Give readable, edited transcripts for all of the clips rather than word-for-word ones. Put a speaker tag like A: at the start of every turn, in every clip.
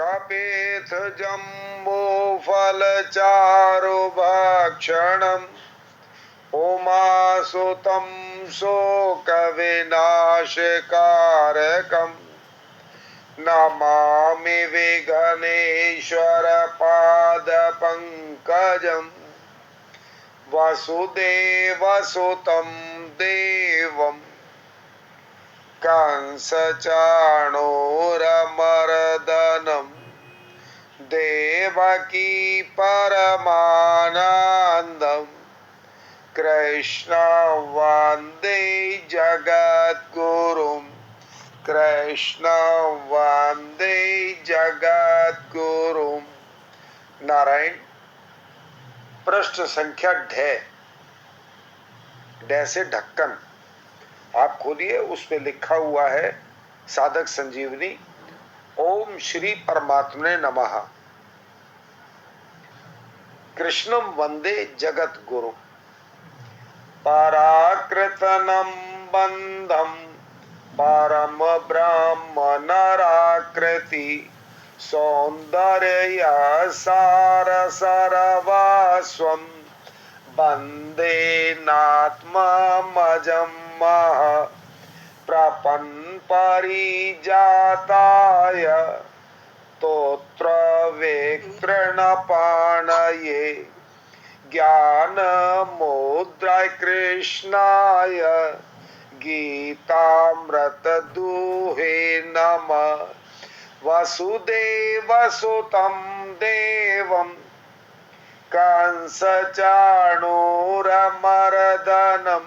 A: कपेथ जम्बो फलचारुभक्षणम् उमासुतं शोकविनाशकारकम् नमामि विघ्नेश्वरपादपङ्कजम् वसुदेवसुतं देवम् कंसचाणूरमर्दनम् देवकी परमानन्दम् कृष्णं वन्दे जगद्गुरुं कृष्णं वन्दे जगद्गुरुं। नारायण। पृष्ठ संख्या ढ से ढक्कन आप खोलिए, उस पे लिखा हुआ है साधक संजीवनी। ओम श्री परमात्मने नमः। कृष्णं वंदे जगत गुरु। पराकृतनं बंधं परम ब्रह्म नराकृति सौंदर्य सार सर्वस्वं वंदे नात्ममजं मह प्रपन्न परिजाताय तोत्र वेत्रणपाणये ज्ञानमुद्राय कृष्णाय गीतामृतदुहे नमः। वसुदेवसुतं देवं कंसचाणूरमर्दनं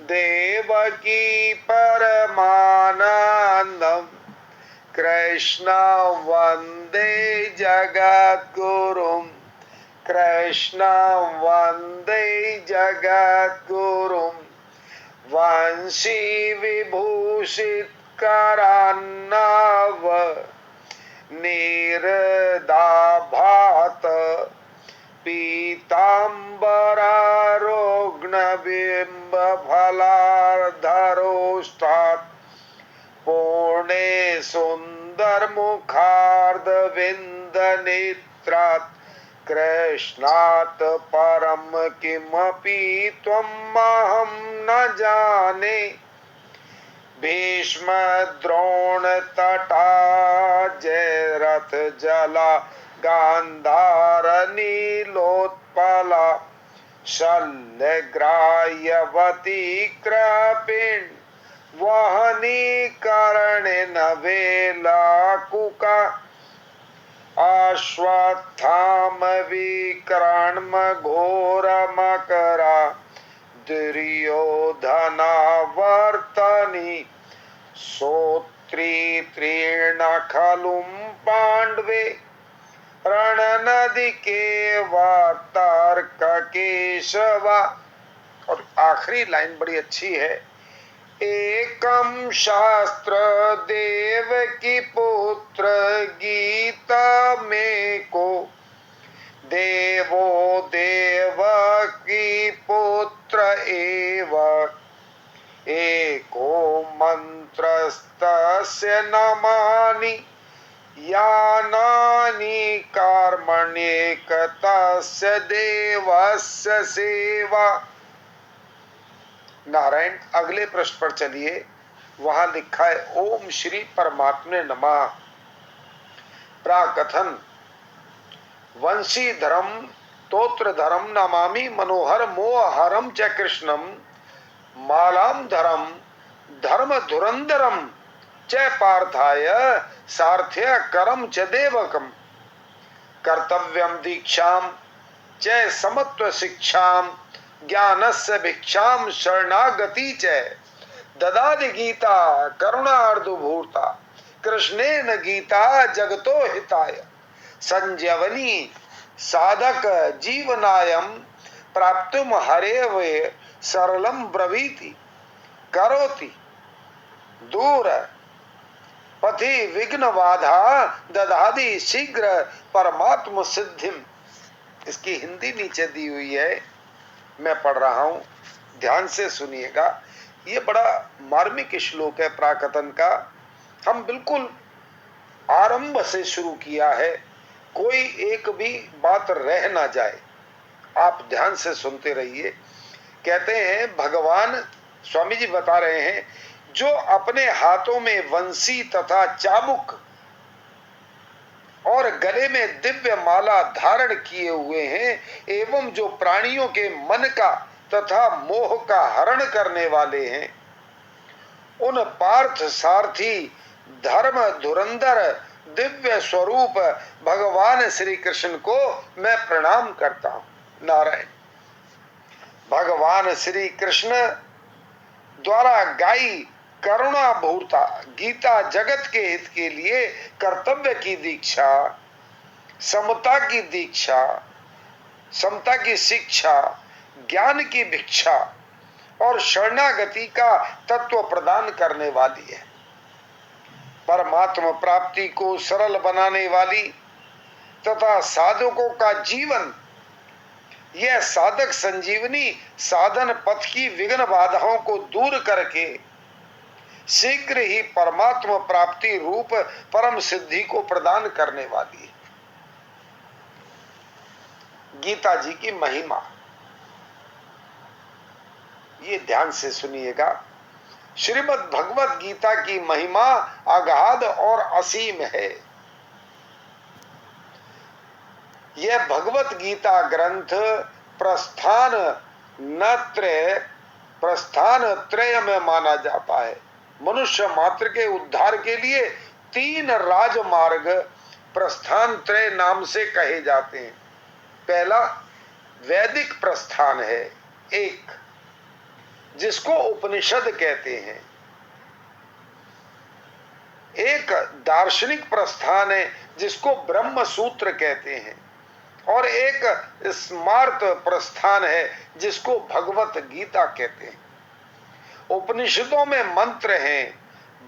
A: देवकी परमानन्दम् कृष्णं वन्दे जगद्गुरुं कृष्णं वन्दे जगद्गुरुं। वंशी विभूषित करान्नव निर्दाभात पीताम्बरारोग्णबिम्ब फलाधरोष्ठात् पूर्णे सुंदर मुखार्धविंद नेत्रात् कृष्णात् परम किमपि त्वमहं न जाने। भीष्म द्रोण तटा जयरथ जला गांधार नीलोत्पला शल्यग्राह्यवती कृपिण वहनी कर्णेन वेलाकुका अश्वत्थाम विकर्णम घोरमकरा दुर्योधनावर्तनी सोत्री तृणखलुं पांडवे रणनदी के वार्तार्क केशवा। और आखिरी लाइन बड़ी अच्छी है। एकम शास्त्र देव की पुत्र गीता में को देवो देव की पुत्र एव एको मंत्रस्तस्य नमानि यानानि कर्मण्येकतस्य देवस्य सेवा। नारायण। अगले प्रश्न पर चलिए, वहां लिखा है ओम श्री परमात्मने नमः। प्राकथन। वंशी धर्म तोत्र धर्म नमामि मनोहर मोहरम च कृष्णम मालाम धर्म धर्म धुरंधरम च पार्थाय सार्थ्य करम च देवकम कर्तव्यम दीक्षाम च समत्व शिक्षाम ज्ञानस्य भिक्षाम शरणागति च ददाति गीता करुणार्धभूता कृष्णेन गीता जगतो हिताय संजीवनी साधक जीवनायम प्राप्तुम हरेव सरलम ब्रवीति करोति दूर पथि विघ्न बाधा ददाति शीघ्र परमात्म सिद्धिम। इसकी हिंदी नीचे दी हुई है, मैं पढ़ रहा हूं, ध्यान से सुनिएगा। ये बड़ा मार्मिक श्लोक है प्राकथन का। हम बिल्कुल आरंभ से शुरू किया है, कोई एक भी बात रह ना जाए। आप ध्यान से सुनते रहिए। कहते हैं भगवान, स्वामी जी बता रहे हैं, जो अपने हाथों में वंशी तथा चाबुक और गले में दिव्य माला धारण किए हुए हैं, एवं जो प्राणियों के मन का तथा मोह का हरण करने वाले हैं, उन पार्थ सारथी धर्म धुरंधर दिव्य स्वरूप भगवान श्री कृष्ण को मैं प्रणाम करता हूं। नारायण। भगवान श्री कृष्ण द्वारा गाई करुणा भूता गीता जगत के हित के लिए कर्तव्य की दीक्षा, समता की दीक्षा, समता की शिक्षा, ज्ञान की भिक्षा और शरणागति का तत्व प्रदान करने वाली है। परमात्मा प्राप्ति को सरल बनाने वाली तथा साधकों का जीवन, यह साधक संजीवनी साधन पथ की विघ्न बाधाओं को दूर करके शीघ्र ही परमात्मा प्राप्ति रूप परम सिद्धि को प्रदान करने वाली है। गीता जी की महिमा, ये ध्यान से सुनिएगा। श्रीमद् भगवत गीता की महिमा अगाध और असीम है। यह भगवत गीता ग्रंथ प्रस्थान त्रय में माना जाता है। मनुष्य मात्र के उद्धार के लिए 3 राजमार्ग प्रस्थान त्रय नाम से कहे जाते हैं। पहला वैदिक प्रस्थान है, एक जिसको उपनिषद कहते हैं। एक दार्शनिक प्रस्थान है जिसको ब्रह्म सूत्र कहते हैं, और एक स्मार्त प्रस्थान है जिसको भगवत गीता कहते हैं। उपनिषदों में मंत्र हैं,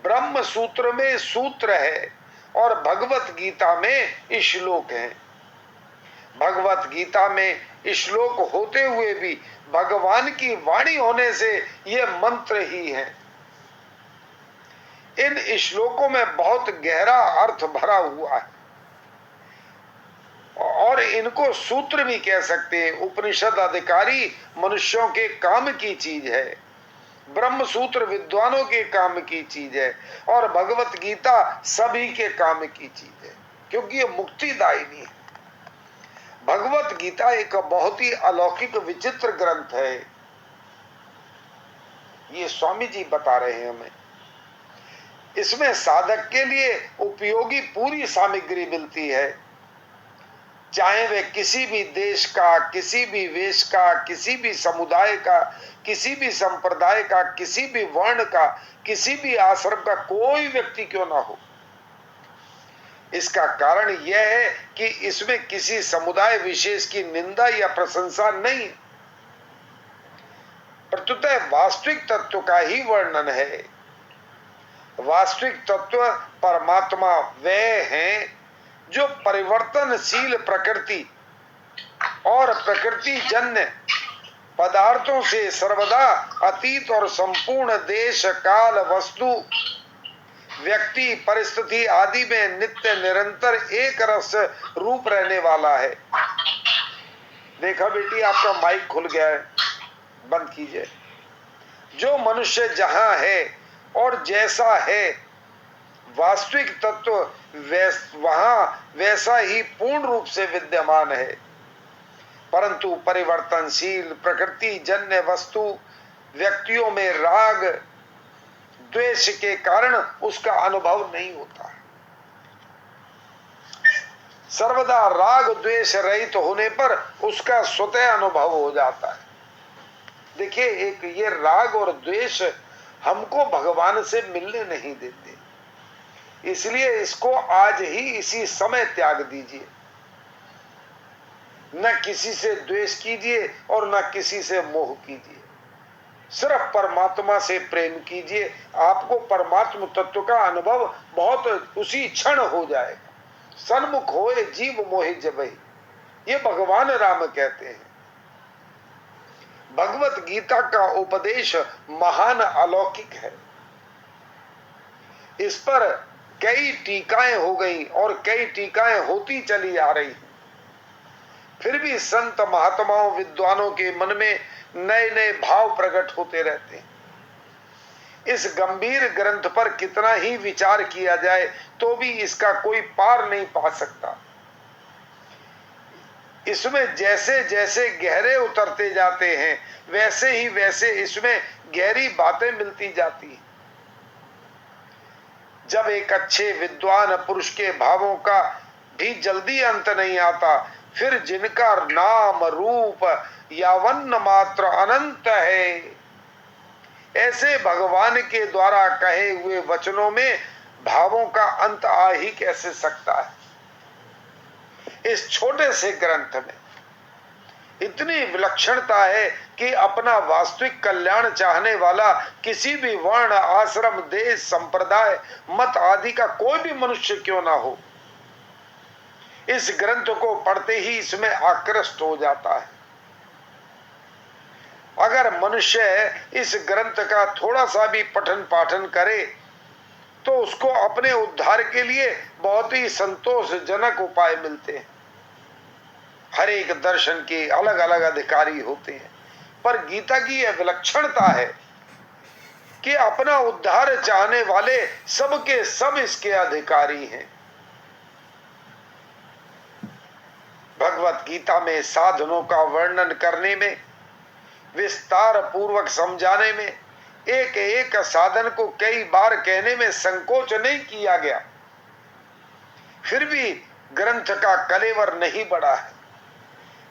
A: ब्रह्म सूत्र में सूत्र है और भगवत गीता में श्लोक हैं। भगवत गीता में श्लोक होते हुए भी भगवान की वाणी होने से ये मंत्र ही हैं। इन श्लोकों में बहुत गहरा अर्थ भरा हुआ है और इनको सूत्र भी कह सकते हैं। उपनिषद अधिकारी मनुष्यों के काम की चीज है, ब्रह्म सूत्र विद्वानों के काम की चीज है और भगवत गीता सभी के काम की चीज है, क्योंकि ये मुक्तिदायिनी है। भगवत गीता एक बहुत ही अलौकिक विचित्र ग्रंथ है, ये स्वामी जी बता रहे हैं हमें। इसमें साधक के लिए उपयोगी पूरी सामग्री मिलती है, चाहे वे किसी भी देश का, किसी भी वेश का, किसी भी समुदाय का, किसी भी संप्रदाय का, किसी भी वर्ण का, किसी भी आश्रम का कोई व्यक्ति क्यों ना हो। इसका कारण यह है कि इसमें किसी समुदाय विशेष की निंदा या प्रशंसा नहीं, प्रत्युतः वास्तविक तत्व का ही वर्णन है। वास्तविक तत्व परमात्मा वे हैं जो परिवर्तनशील प्रकृति और प्रकृति जन्य पदार्थों से सर्वदा अतीत और संपूर्ण देश काल वस्तु व्यक्ति परिस्थिति आदि में नित्य निरंतर एक रस रूप रहने वाला है। देखा बेटी, आपका माइक खुल गया है, बंद कीजिए। जो मनुष्य जहां है और जैसा है, वास्तविक तत्व वहां वैसा ही पूर्ण रूप से विद्यमान है, परंतु परिवर्तनशील प्रकृति जन्य वस्तु व्यक्तियों में राग द्वेष के कारण उसका अनुभव नहीं होता। सर्वदा राग द्वेष रहित होने पर उसका स्वतः अनुभव हो जाता है। देखिए, एक ये राग और द्वेष हमको भगवान से मिलने नहीं देते, इसलिए इसको आज ही इसी समय त्याग दीजिए। न किसी से द्वेष कीजिए और न किसी से मोह कीजिए, सिर्फ परमात्मा से प्रेम कीजिए। आपको परमात्मा तत्व का अनुभव बहुत उसी क्षण हो जाएगा। सन्मुख होए जीव मोहि जबहि, ये भगवान राम कहते हैं। भगवत गीता का उपदेश महान अलौकिक है। इस पर कई टीकाएं हो गई और कई टीकाएं होती चली आ रही, फिर भी संत महात्माओं विद्वानों के मन में नए नए भाव प्रकट होते रहते हैं। इस गंभीर ग्रंथ पर कितना ही विचार किया जाए तो भी इसका कोई पार नहीं पा सकता। इसमें जैसे जैसे गहरे उतरते जाते हैं वैसे ही वैसे इसमें गहरी बातें मिलती जाती हैं। जब एक अच्छे विद्वान पुरुष के भावों का भी जल्दी अंत नहीं आता, फिर जिनका नाम रूप यावन्न मात्र अनंत है, ऐसे भगवान के द्वारा कहे हुए वचनों में भावों का अंत आ ही कैसे सकता है। इस छोटे से ग्रंथ में इतनी विलक्षणता है कि अपना वास्तविक कल्याण चाहने वाला किसी भी वर्ण, आश्रम, देश, संप्रदाय, मत आदि का कोई भी मनुष्य क्यों ना हो, इस ग्रंथ को पढ़ते ही इसमें आकृष्ट हो जाता है। अगर मनुष्य इस ग्रंथ का थोड़ा सा भी पठन पाठन करे तो उसको अपने उद्धार के लिए बहुत ही संतोषजनक उपाय मिलते हैं। हर एक दर्शन के अलग अलग अधिकारी होते हैं, पर गीता की यह विलक्षणता है कि अपना उद्धार चाहने वाले सबके सब इसके अधिकारी हैं। भगवत गीता में साधनों का वर्णन करने में, विस्तार पूर्वक समझाने में, एक एक साधन को कई बार कहने में संकोच नहीं किया गया, फिर भी ग्रंथ का कलेवर नहीं बढ़ा है।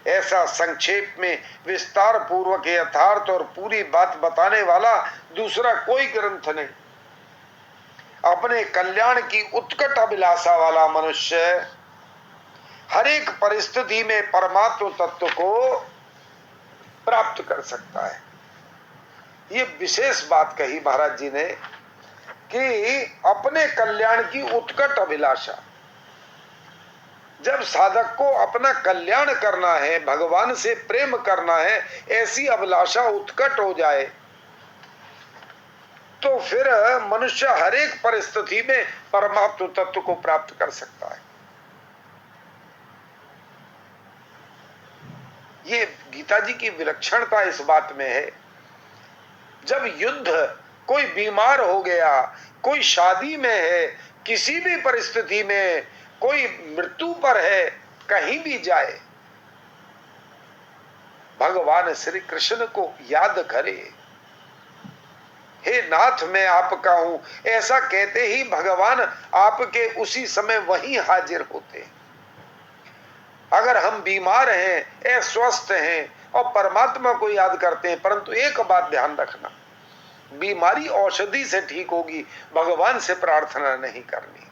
A: ऐसा संक्षेप में विस्तार पूर्वक यथार्थ और पूरी बात बताने वाला दूसरा कोई ग्रंथ नहीं। अपने कल्याण की उत्कट अभिलाषा वाला मनुष्य हर एक परिस्थिति में परमात्म तत्व को प्राप्त कर सकता है। ये विशेष बात कही महाराज जी ने कि अपने कल्याण की उत्कट अभिलाषा। जब साधक को अपना कल्याण करना है, भगवान से प्रेम करना है, ऐसी अभिलाषा उत्कट हो जाए तो फिर मनुष्य हर एक परिस्थिति में परमात्म तत्व को प्राप्त कर सकता है। ये गीता जी की विलक्षणता इस बात में है। जब युद्ध, कोई बीमार हो गया, कोई शादी में है, किसी भी परिस्थिति में, कोई मृत्यु पर है, कहीं भी जाए, भगवान श्री कृष्ण को याद करे, हे नाथ मैं आपका हूं, ऐसा कहते ही भगवान आपके उसी समय वहीं हाजिर होते हैं। अगर हम बीमार हैं, अस्वस्थ हैं और परमात्मा को याद करते हैं, परंतु एक बात ध्यान रखना, बीमारी औषधि से ठीक होगी, भगवान से प्रार्थना नहीं करनी।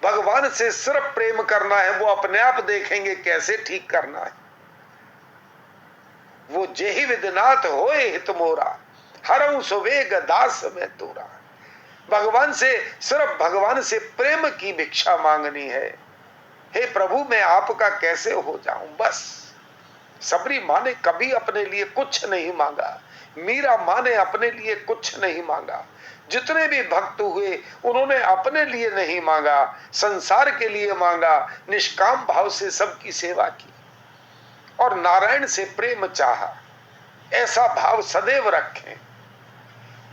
A: भगवान से सिर्फ प्रेम करना है, वो अपने आप देखेंगे कैसे ठीक करना है। वो जेहि विदनाथ होए हित मोरा, हरऊं सुवेग दास में तोरा। भगवान से सिर्फ भगवान से प्रेम की भिक्षा मांगनी है। हे प्रभु मैं आपका कैसे हो जाऊं, बस। सबरी माँ ने कभी अपने लिए कुछ नहीं मांगा, मीरा माँ ने अपने लिए कुछ नहीं मांगा, जितने भी भक्त हुए उन्होंने अपने लिए नहीं मांगा, संसार के लिए मांगा, निष्काम भाव से सबकी सेवा की और नारायण से प्रेम चाहा। ऐसा भाव सदैव रखें।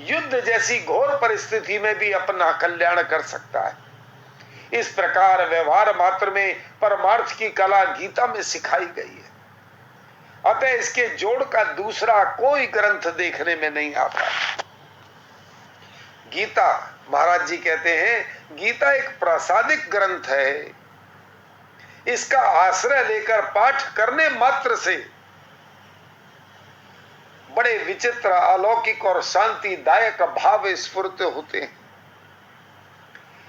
A: युद्ध जैसी घोर परिस्थिति में भी अपना कल्याण कर सकता है। इस प्रकार व्यवहार मात्र में परमार्थ की कला गीता में सिखाई गई है। अतः इसके जोड़ का दूसरा कोई ग्रंथ देखने में नहीं आता। गीता, महाराज जी कहते हैं, गीता एक प्रासादिक ग्रंथ है। इसका आश्रय लेकर पाठ करने मात्र से बड़े विचित्र, अलौकिक और शांतिदायक भाव स्फुरित होते हैं।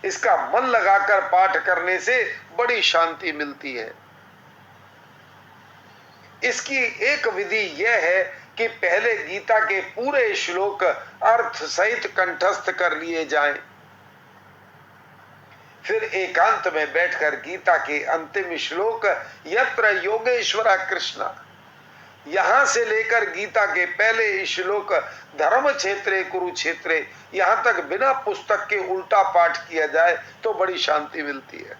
A: इसका मन लगाकर पाठ करने से बड़ी शांति मिलती है। इसकी एक विधि यह है कि पहले गीता के पूरे श्लोक अर्थ सहित कंठस्थ कर लिए जाएं, फिर एकांत में बैठकर गीता के अंतिम श्लोक यत्र योगेश्वरा कृष्णा, यहां से लेकर गीता के पहले श्लोक धर्म क्षेत्रे कुरुक्षेत्रे, यहां तक बिना पुस्तक के उल्टा पाठ किया जाए तो बड़ी शांति मिलती है।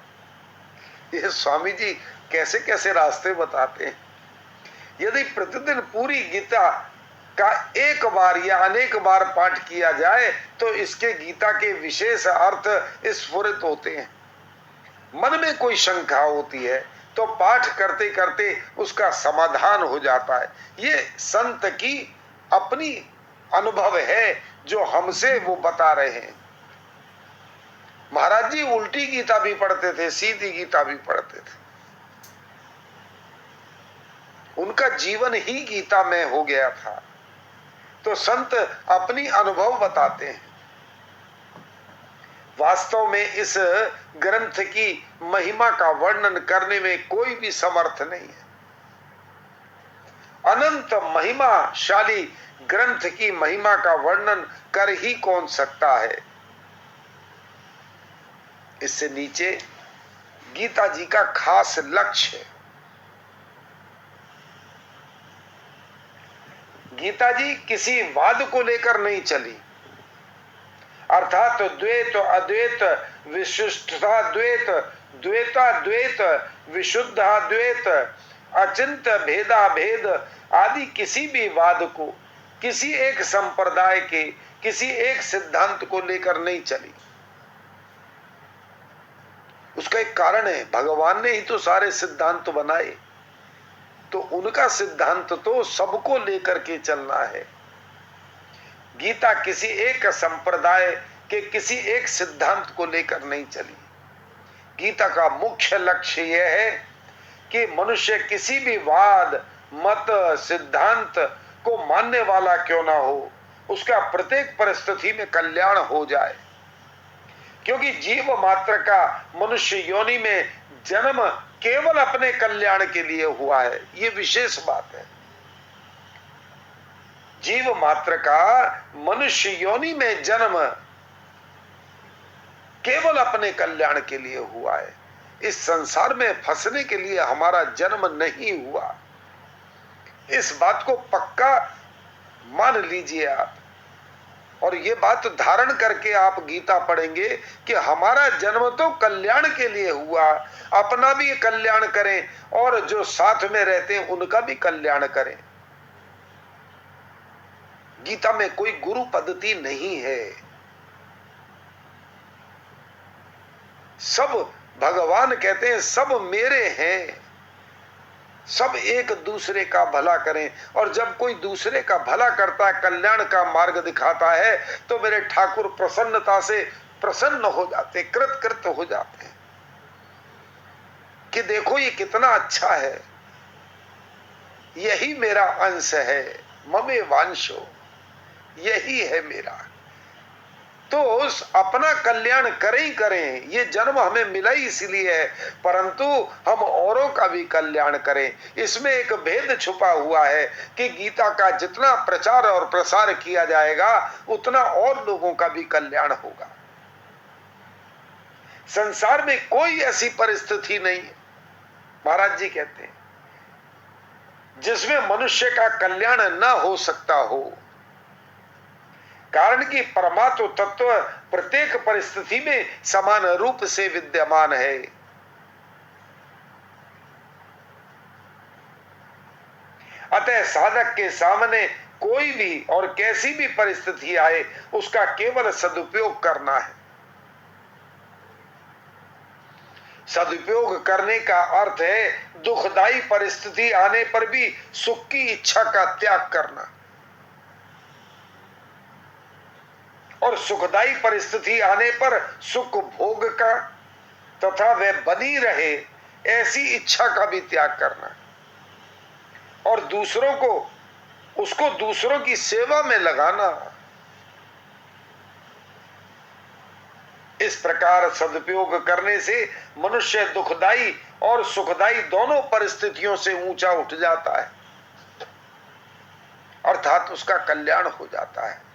A: ये स्वामी जी कैसे कैसे रास्ते बताते हैं। यदि प्रतिदिन पूरी गीता का एक बार या अनेक बार पाठ किया जाए तो इसके गीता के विशेष अर्थ स्फुरित होते हैं। मन में कोई शंका होती है तो पाठ करते करते उसका समाधान हो जाता है। ये संत की अपनी अनुभव है जो हमसे वो बता रहे हैं। महाराज जी उल्टी गीता भी पढ़ते थे, सीधी गीता भी पढ़ते थे। उनका जीवन ही गीता में हो गया था। तो संत अपनी अनुभव बताते हैं। वास्तव में इस ग्रंथ की महिमा का वर्णन करने में कोई भी समर्थ नहीं है। अनंत महिमाशाली ग्रंथ की महिमा का वर्णन कर ही कौन सकता है। इससे नीचे गीता जी का खास लक्ष्य है। गीता जी किसी वाद को लेकर नहीं चली, अर्थात द्वैत अद्वैत, विशिष्टता द्वैत, द्वैताद्वैत, विशुद्धाद्वैत, अचिंत भेदा भेद आदि किसी भी वाद को किसी एक संप्रदाय के किसी एक सिद्धांत को लेकर नहीं चली। उसका एक कारण है, भगवान ने ही तो सारे सिद्धांत बनाए, तो उनका सिद्धांत तो सबको लेकर के चलना है। गीता किसी एक संप्रदाय के किसी एक सिद्धांत को लेकर नहीं चली। गीता का मुख्य लक्ष्य यह है कि मनुष्य किसी भी वाद मत सिद्धांत को मानने वाला क्यों ना हो, उसका प्रत्येक परिस्थिति में कल्याण हो जाए। क्योंकि जीव मात्र का मनुष्य योनि में जन्म केवल अपने कल्याण के लिए हुआ है, ये विशेष बात है। जीव मात्र का मनुष्य योनि में जन्म केवल अपने कल्याण के लिए हुआ है। इस संसार में फंसने के लिए हमारा जन्म नहीं हुआ। इस बात को पक्का मान लीजिए आप, और ये बात धारण करके आप गीता पढ़ेंगे कि हमारा जन्म तो कल्याण के लिए हुआ, अपना भी कल्याण करें और जो साथ में रहते हैं उनका भी कल्याण करें। गीता में कोई गुरु पद्धति नहीं है। सब भगवान कहते हैं सब मेरे हैं, सब एक दूसरे का भला करें। और जब कोई दूसरे का भला करता है, कल्याण का मार्ग दिखाता है, तो मेरे ठाकुर प्रसन्नता से प्रसन्न हो जाते, कृत हो जाते हैं कि देखो ये कितना अच्छा है, यही मेरा अंश है, ममे वांशो, यही है मेरा। तो अपना कल्याण करें ही करें, ये जन्म हमें मिला ही इसलिए है, परंतु हम औरों का भी कल्याण करें। इसमें एक भेद छुपा हुआ है कि गीता का जितना प्रचार और प्रसार किया जाएगा उतना और लोगों का भी कल्याण होगा। संसार में कोई ऐसी परिस्थिति नहीं है, महाराज जी कहते हैं, जिसमें मनुष्य का कल्याण न हो सकता हो। कारण कि परमात्म तत्व प्रत्येक परिस्थिति में समान रूप से विद्यमान है। अतः साधक के सामने कोई भी और कैसी भी परिस्थिति आए, उसका केवल सदुपयोग करना है। सदुपयोग करने का अर्थ है दुखदायी परिस्थिति आने पर भी सुख की इच्छा का त्याग करना, और सुखदायी परिस्थिति आने पर सुख भोग का तथा वह बनी रहे ऐसी इच्छा का भी त्याग करना, और दूसरों को उसको दूसरों की सेवा में लगाना। इस प्रकार सदुपयोग करने से मनुष्य दुखदायी और सुखदायी दोनों परिस्थितियों से ऊंचा उठ जाता है, अर्थात उसका कल्याण हो जाता है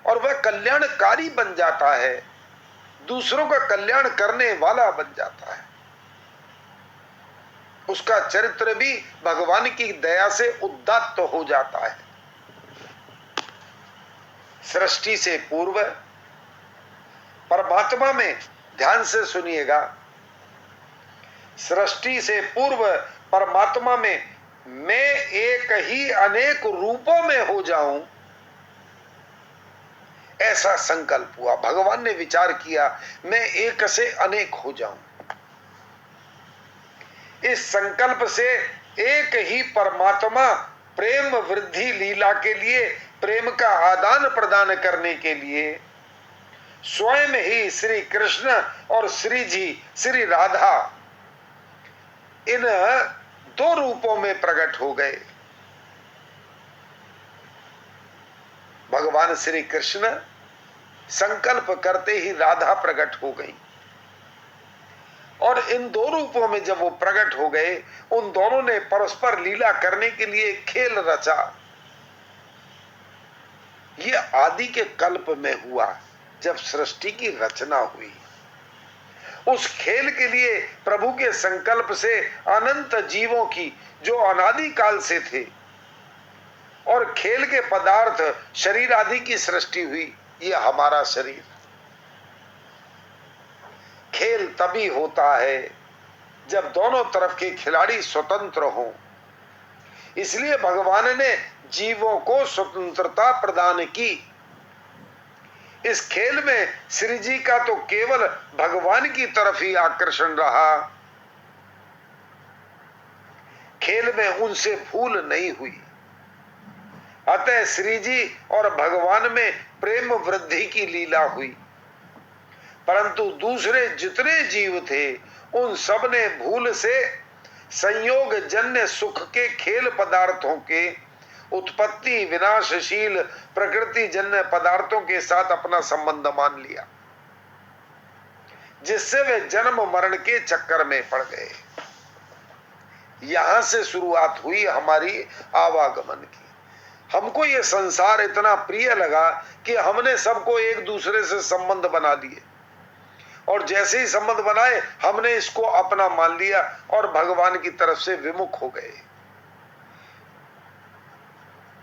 A: और वह कल्याणकारी बन जाता है, दूसरों का कल्याण करने वाला बन जाता है। उसका चरित्र भी भगवान की दया से उद्दात हो जाता है। सृष्टि से पूर्व परमात्मा में, ध्यान से सुनिएगा, सृष्टि से पूर्व परमात्मा में मैं एक ही अनेक रूपों में हो जाऊं, ऐसा संकल्प हुआ। भगवान ने विचार किया मैं एक से अनेक हो जाऊं। इस संकल्प से एक ही परमात्मा प्रेम वृद्धि लीला के लिए, प्रेम का आदान प्रदान करने के लिए स्वयं ही श्री कृष्ण और श्री जी श्री राधा इन दो रूपों में प्रकट हो गए। भगवान श्री कृष्ण संकल्प करते ही राधा प्रकट हो गई, और इन दो रूपों में जब वो प्रकट हो गए, उन दोनों ने परस्पर लीला करने के लिए खेल रचा। ये आदि के कल्प में हुआ, जब सृष्टि की रचना हुई। उस खेल के लिए प्रभु के संकल्प से अनंत जीवों की, जो अनादि काल से थे, और खेल के पदार्थ शरीर आदि की सृष्टि हुई। ये हमारा शरीर। खेल तभी होता है जब दोनों तरफ के खिलाड़ी स्वतंत्र हों। इसलिए भगवान ने जीवों को स्वतंत्रता प्रदान की। इस खेल में श्री जी का तो केवल भगवान की तरफ ही आकर्षण रहा, खेल में उनसे भूल नहीं हुई। अतः श्री जी और भगवान में प्रेम वृद्धि की लीला हुई। परंतु दूसरे जितने जीव थे, उन सब ने भूल से संयोग जन्य सुख के खेल पदार्थों के उत्पत्ति विनाशशील प्रकृति जन्य पदार्थों के साथ अपना संबंध मान लिया, जिससे वे जन्म मरण के चक्कर में पड़ गए। यहां से शुरुआत हुई हमारी आवागमन की। हमको ये संसार इतना प्रिय लगा कि हमने सबको एक दूसरे से संबंध बना लिए, और जैसे ही संबंध बनाए हमने इसको अपना मान लिया और भगवान की तरफ से विमुख हो गए।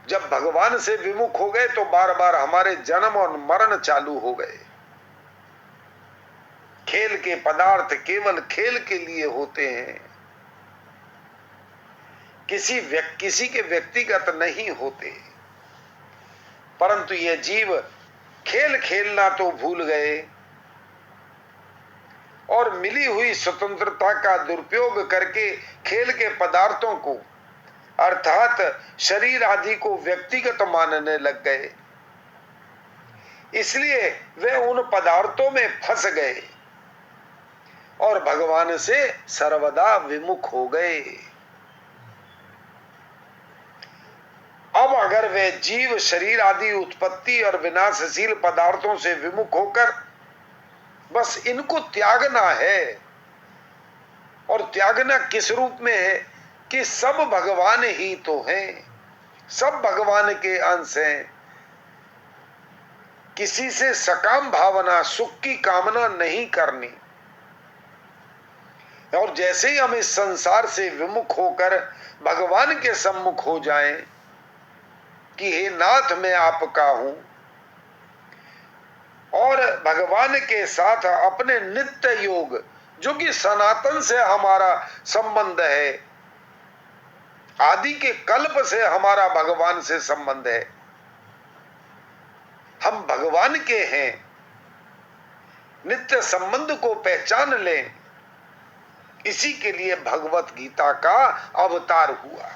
A: जब भगवान से विमुख हो गए तो बार बार हमारे जन्म और मरण चालू हो गए। खेल के पदार्थ केवल खेल के लिए होते हैं, किसी के व्यक्तिगत नहीं होते। परंतु ये जीव खेल खेलना तो भूल गए, और मिली हुई स्वतंत्रता का दुरुपयोग करके खेल के पदार्थों को, अर्थात शरीर आदि को व्यक्तिगत मानने लग गए। इसलिए वे उन पदार्थों में फंस गए और भगवान से सर्वदा विमुख हो गए। अब अगर वे जीव शरीर आदि उत्पत्ति और विनाशशील पदार्थों से विमुख होकर बस इनको त्यागना है, और त्यागना किस रूप में है कि सब भगवान ही तो हैं, सब भगवान के अंश हैं। किसी से सकाम भावना सुख की कामना नहीं करनी, और जैसे ही हम इस संसार से विमुख होकर भगवान के सम्मुख हो जाएं कि हे नाथ मैं आपका हूं, और भगवान के साथ अपने नित्य योग, जो कि सनातन से हमारा संबंध है, आदि के कल्प से हमारा भगवान से संबंध है, हम भगवान के हैं, नित्य संबंध को पहचान लें। इसी के लिए भगवत गीता का अवतार हुआ।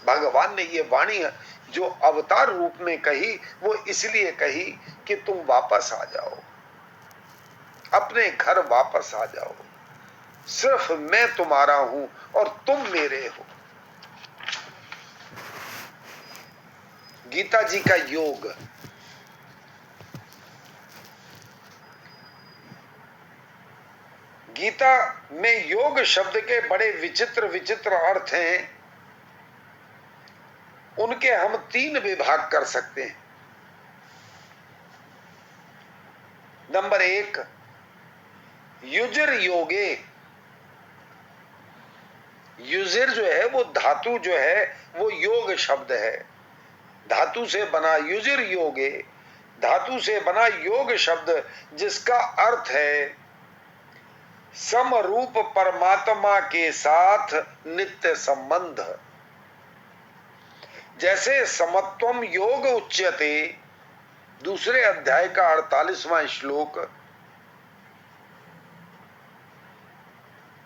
A: भगवान ने ये वाणी जो अवतार रूप में कही, वो इसलिए कही कि तुम वापस आ जाओ, अपने घर वापस आ जाओ। सिर्फ मैं तुम्हारा हूं और तुम मेरे हो। गीता जी का योग, गीता में योग शब्द के बड़े विचित्र विचित्र अर्थ हैं। उनके हम 3 विभाग कर सकते हैं। नंबर 1, युजर योगे, युजिर जो है वो धातु जो है वो योग शब्द है, धातु से बना युजिर योगे, धातु से बना योग शब्द जिसका अर्थ है समरूप परमात्मा के साथ नित्य संबंध। जैसे समत्वम योग उच्यते, दूसरे अध्याय का 48वां श्लोक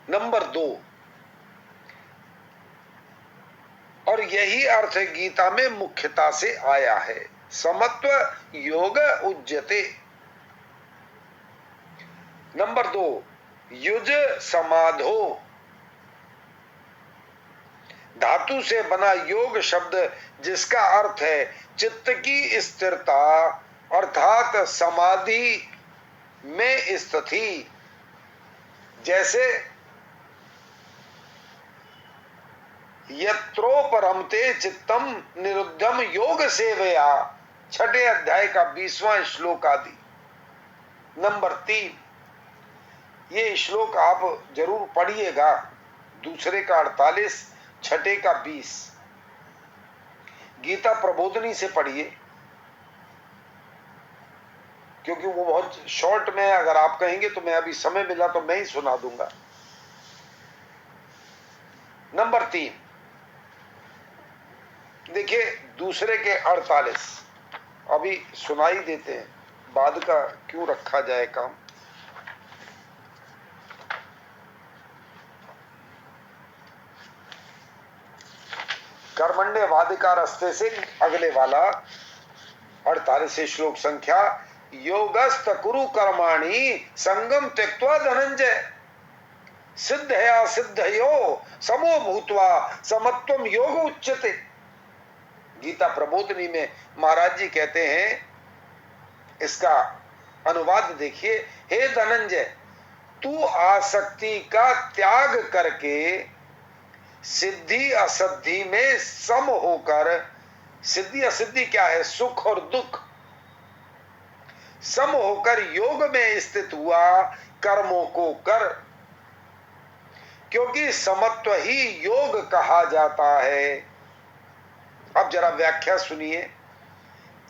A: नंबर 2, और यही अर्थ गीता में मुख्यता से आया है, समत्व योग उच्यते। नंबर 2, युज समाधो, धातु से बना योग शब्द जिसका अर्थ है चित्त की स्थिरता अर्थात समाधि में स्थिति। जैसे यत्रोपरमते चित्तम निरुद्धम योग सेवया, 6 अध्याय का 20वां श्लोक आदि। नंबर 3, ये श्लोक आप जरूर पढ़िएगा, दूसरे का 48, 6 का 20, गीता प्रबोधनी से पढ़िए, क्योंकि वो बहुत शॉर्ट में, अगर आप कहेंगे तो मैं अभी समय मिला तो मैं ही सुना दूंगा। नंबर 3 देखिए, दूसरे के 48 अभी सुनाई देते हैं, बाद का क्यों रखा जाए काम। कर्मण्य वादिका रास्ते से अगले वाला 48 श्लोक संख्या, योगस्त कुरु कर्माणि संगम त्यक्त्वा धनंजय, सिद्ध है असिद्धयो समो भूत्वा समत्वम योग उच्यते। गीता प्रबोधनी में महाराज जी कहते हैं, इसका अनुवाद देखिए, हे धनंजय, तू आसक्ति का त्याग करके सिद्धि असिद्धि में सम होकर, सिद्धि असिद्धि क्या है, सुख और दुख, सम होकर योग में स्थित हुआ कर्मों को कर, क्योंकि समत्व ही योग कहा जाता है। अब जरा व्याख्या सुनिए।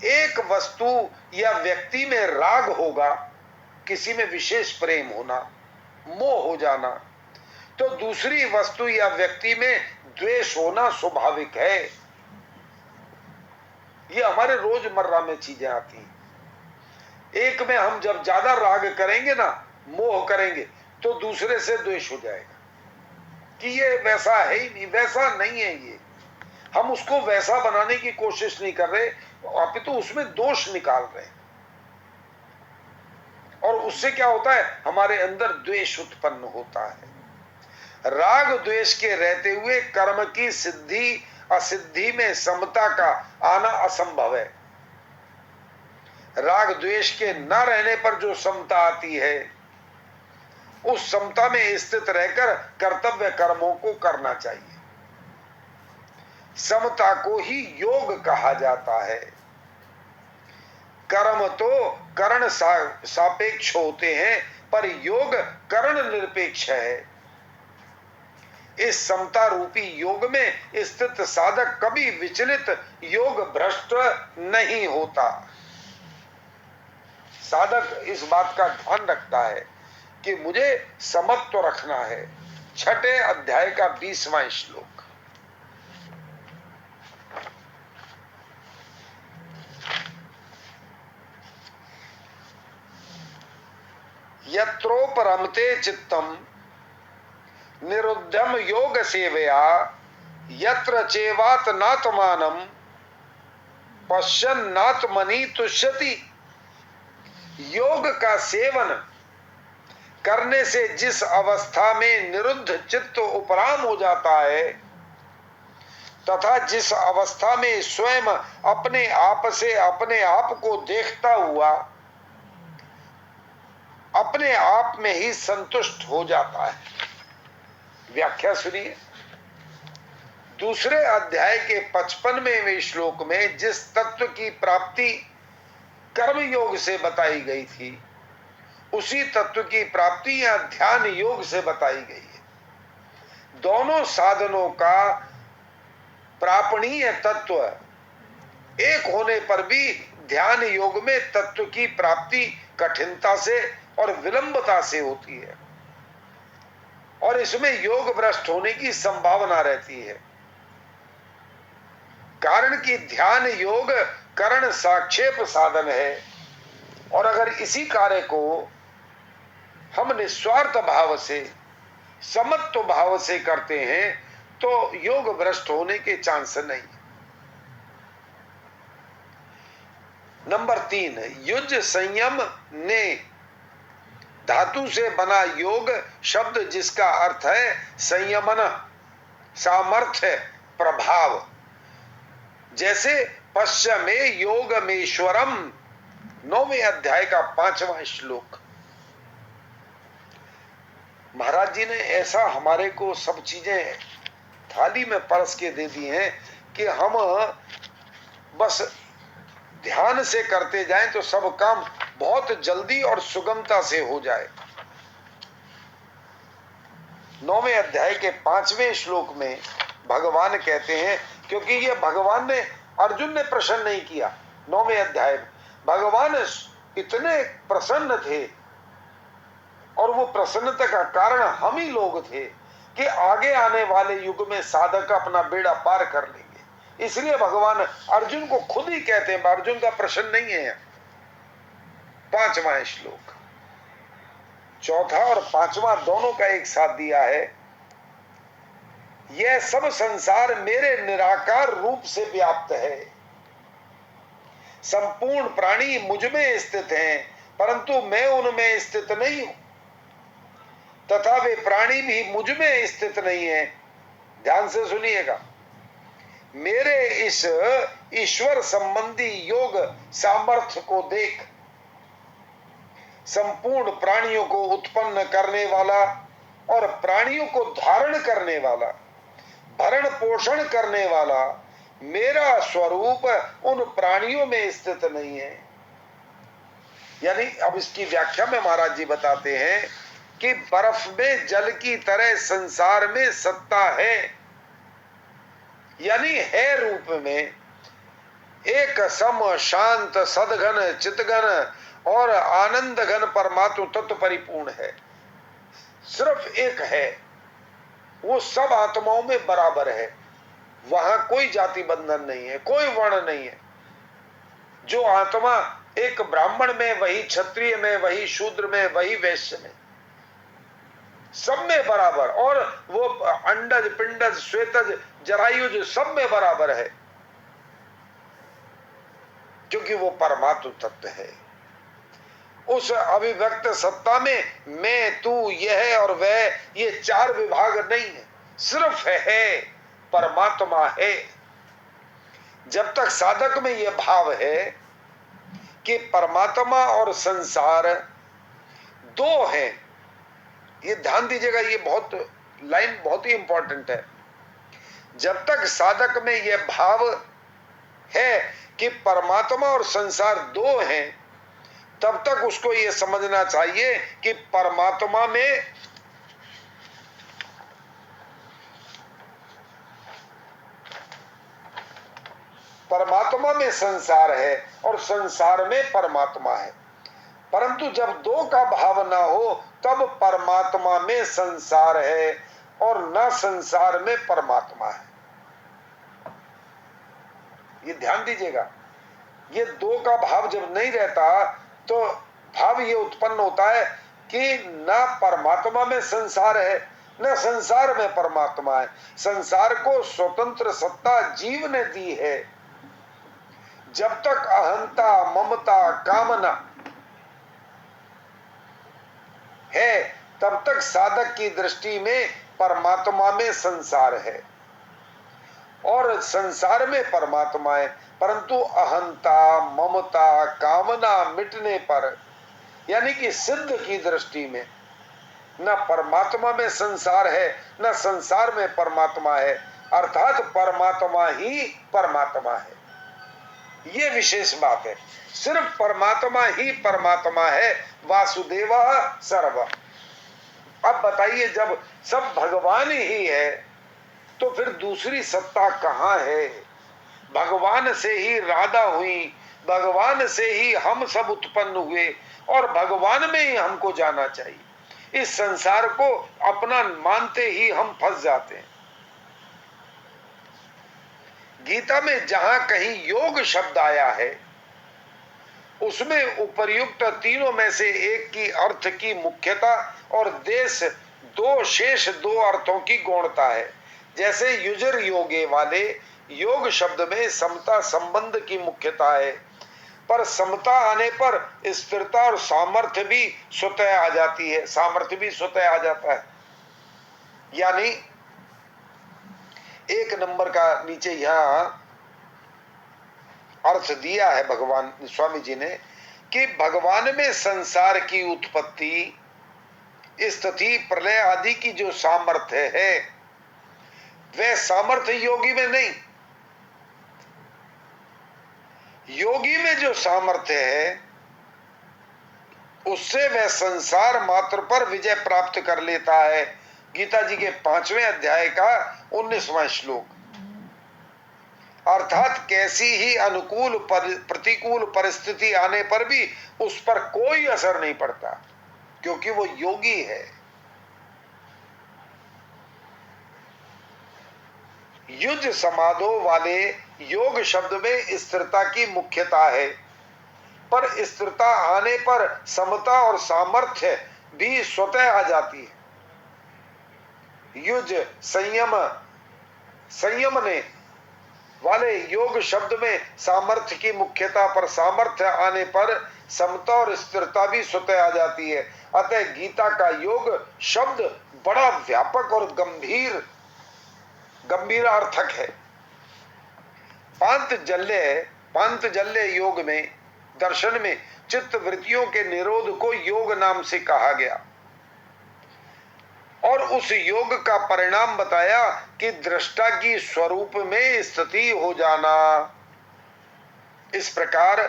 A: एक वस्तु या व्यक्ति में राग होगा, किसी में विशेष प्रेम होना, मोह हो जाना, तो दूसरी वस्तु या व्यक्ति में द्वेष होना स्वाभाविक है। ये हमारे रोजमर्रा में चीजें आती हैं। एक में हम जब ज्यादा राग करेंगे ना, मोह करेंगे, तो दूसरे से द्वेष हो जाएगा कि ये वैसा है ही नहीं, वैसा नहीं है ये। हम उसको वैसा बनाने की कोशिश नहीं कर रहे, अपितु उसमें दोष निकाल रहे हैं, और उससे क्या होता है, हमारे अंदर द्वेष उत्पन्न होता है। राग द्वेष के रहते हुए कर्म की सिद्धि असिद्धि में समता का आना असंभव है। राग द्वेष के न रहने पर जो समता आती है, उस समता में स्थित रहकर कर्तव्य कर्मों को करना चाहिए। समता को ही योग कहा जाता है। कर्म तो करण सापेक्ष होते हैं, पर योग करण निरपेक्ष है। इस समता रूपी योग में स्थित साधक कभी विचलित योग भ्रष्ट नहीं होता। साधक इस बात का ध्यान रखता है कि मुझे समत्व रखना है। 6 अध्याय का 20वां श्लोक, यत्रोपरमते चित्तम निरुद्धम योग सेवया, यत्र चेवात नात्मानम पश्यन् नात्मनि तुष्यति। योग का सेवन करने से जिस अवस्था में निरुद्ध चित्त उपराम हो जाता है, तथा जिस अवस्था में स्वयं अपने आप से अपने आप को देखता हुआ अपने आप में ही संतुष्ट हो जाता है। व्याख्या सुनिए। दूसरे अध्याय के 55वें श्लोक में जिस तत्व की प्राप्ति कर्म योग से बताई गई थी, उसी तत्व की प्राप्ति या ध्यान योग से बताई गई है। दोनों साधनों का प्रापणीय तत्व एक होने पर भी ध्यान योग में तत्व की प्राप्ति कठिनता से और विलंबता से होती है और इसमें योग भ्रष्ट होने की संभावना रहती है। कारण कि ध्यान योग करण साक्षेप साधन है और अगर इसी कार्य को हम निस्वार्थ भाव से समत्व भाव से करते हैं तो योग भ्रष्ट होने के चांस नहीं। नंबर 3, युज संयम ने धातु से बना योग शब्द जिसका अर्थ है संयमन, सामर्थ्य, प्रभाव। जैसे पश्चिमे योगमेश्वरम 9वें अध्याय का 5वां श्लोक। महाराज जी ने ऐसा हमारे को सब चीजें थाली में परस के दे दी हैं कि हम बस ध्यान से करते जाएं तो सब काम बहुत जल्दी और सुगमता से हो जाए। 9वें अध्याय के 5वें श्लोक में भगवान कहते हैं, क्योंकि ये भगवान ने अर्जुन ने प्रश्न नहीं किया। 9वें अध्याय में भगवान इतने प्रसन्न थे और वो प्रसन्नता का कारण हम ही लोग थे कि आगे आने वाले युग में साधक अपना बेड़ा पार कर लेंगे। इसलिए भगवान अर्जुन को खुद ही कहते हैं, अर्जुन का प्रश्न नहीं है। 5वां श्लोक, चौथा और 5वां दोनों का एक साथ दिया है। यह सब संसार मेरे निराकार रूप से व्याप्त है। संपूर्ण प्राणी मुझ में स्थित हैं, परंतु मैं उनमें स्थित नहीं हूं तथा वे प्राणी भी मुझ में स्थित नहीं है। ध्यान से सुनिएगा। मेरे इस ईश्वर संबंधी योग सामर्थ्य को देख संपूर्ण प्राणियों को उत्पन्न करने वाला और प्राणियों को धारण करने वाला, भरण पोषण करने वाला मेरा स्वरूप उन प्राणियों में स्थित नहीं है। यानी अब इसकी व्याख्या में महाराज जी बताते हैं कि बर्फ में जल की तरह संसार में सत्ता है, यानी है रूप में एक सम शांत सदघन चितघन और आनंद घन परमात्म तत्व परिपूर्ण है। सिर्फ एक है, वो सब आत्माओं में बराबर है। वहां कोई जाति बंधन नहीं है, कोई वर्ण नहीं है। जो आत्मा एक ब्राह्मण में, वही क्षत्रिय में, वही शूद्र में, वही वैश्य में, सब में बराबर। और वो अंडज पिंडज श्वेतज जरायुज सब में बराबर है, क्योंकि वो परमात्म तत्व है। उस अभिव्यक्त सत्ता में मैं, तू, यह और वह, ये चार विभाग नहीं है, सिर्फ है, परमात्मा है। जब तक साधक में यह भाव है कि परमात्मा और संसार दो हैं, ये ध्यान दीजिएगा, ये बहुत लाइन बहुत ही इंपॉर्टेंट है। जब तक साधक में यह भाव है कि परमात्मा और संसार दो हैं, तब तक उसको यह समझना चाहिए कि परमात्मा में संसार है और संसार में परमात्मा है। परंतु जब दो का भाव ना हो तब परमात्मा में संसार है और न संसार में परमात्मा है। ये ध्यान दीजिएगा। ये दो का भाव जब नहीं रहता तो भाव ये उत्पन्न होता है कि न परमात्मा में संसार है न संसार में परमात्मा है। संसार को स्वतंत्र सत्ता जीव ने दी है। जब तक अहंता, ममता, कामना है तब तक साधक की दृष्टि में परमात्मा में संसार है और संसार में परमात्मा है। परंतु अहंता, ममता, कामना मिटने पर, यानी कि सिद्ध की दृष्टि में, न परमात्मा में संसार है न संसार में परमात्मा है, अर्थात परमात्मा ही परमात्मा है। ये विशेष बात है। सिर्फ परमात्मा ही परमात्मा है। वासुदेव सर्व। अब बताइए, जब सब भगवान ही है तो फिर दूसरी सत्ता कहाँ है? भगवान से ही राधा हुई, भगवान से ही हम सब उत्पन्न हुए और भगवान में ही हमको जाना चाहिए। इस संसार को अपना मानते ही हम फंस जाते हैं। गीता में जहां कहीं योग शब्द आया है उसमें उपर्युक्त तीनों में से एक की अर्थ की मुख्यता और देश दो शेष दो अर्थों की गौणता है। जैसे युजर योगे वाले योग शब्द में समता संबंध की मुख्यता है, पर समता आने पर स्थिरता और सामर्थ्य भी स्वतः आ जाती है, सामर्थ्य भी स्वतः आ जाता है। यानी एक नंबर का नीचे यहां अर्थ दिया है भगवान स्वामी जी ने कि भगवान में संसार की उत्पत्ति, स्थिति, प्रलय आदि की जो सामर्थ्य है वह सामर्थ्य योगी में नहीं। योगी में जो सामर्थ्य है उससे वह संसार मात्र पर विजय प्राप्त कर लेता है। गीता जी के 5वें अध्याय का 19वां श्लोक। अर्थात कैसी ही अनुकूल प्रतिकूल परिस्थिति आने पर भी उस पर कोई असर नहीं पड़ता, क्योंकि वो योगी है। युज समाधो वाले योग शब्द में स्थिरता की मुख्यता है, पर स्थिरता आने पर समता और सामर्थ्य भी स्वतः आ जाती है। युज संयम ने वाले योग शब्द में सामर्थ्य की मुख्यता, पर सामर्थ्य आने पर समता और स्थिरता भी स्वतः आ जाती है। अतः गीता का योग शब्द बड़ा व्यापक और गंभीरार्थक है। पांतजल्य योग में दर्शन में चित्त वृत्तियों के निरोध को योग नाम से कहा गया और उस योग का परिणाम बताया कि दृष्टा की स्वरूप में स्थिति हो जाना। इस प्रकार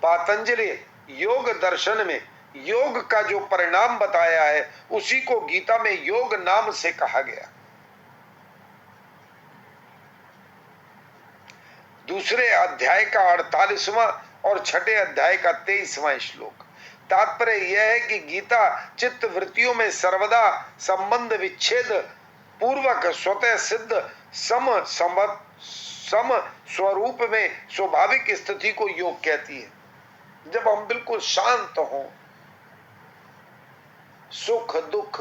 A: पातंजलि योग दर्शन में योग का जो परिणाम बताया है उसी को गीता में योग नाम से कहा गया। दूसरे अध्याय का 48वां और छठे अध्याय का 23वां श्लोक। तात्पर्य यह है कि गीता चित्त वृत्तियों में सर्वदा संबंध विच्छेद पूर्वक स्वतः सिद्ध सम स्वरूप में स्वाभाविक स्थिति को योग कहती है। जब हम बिल्कुल शांत हों, सुख दुख,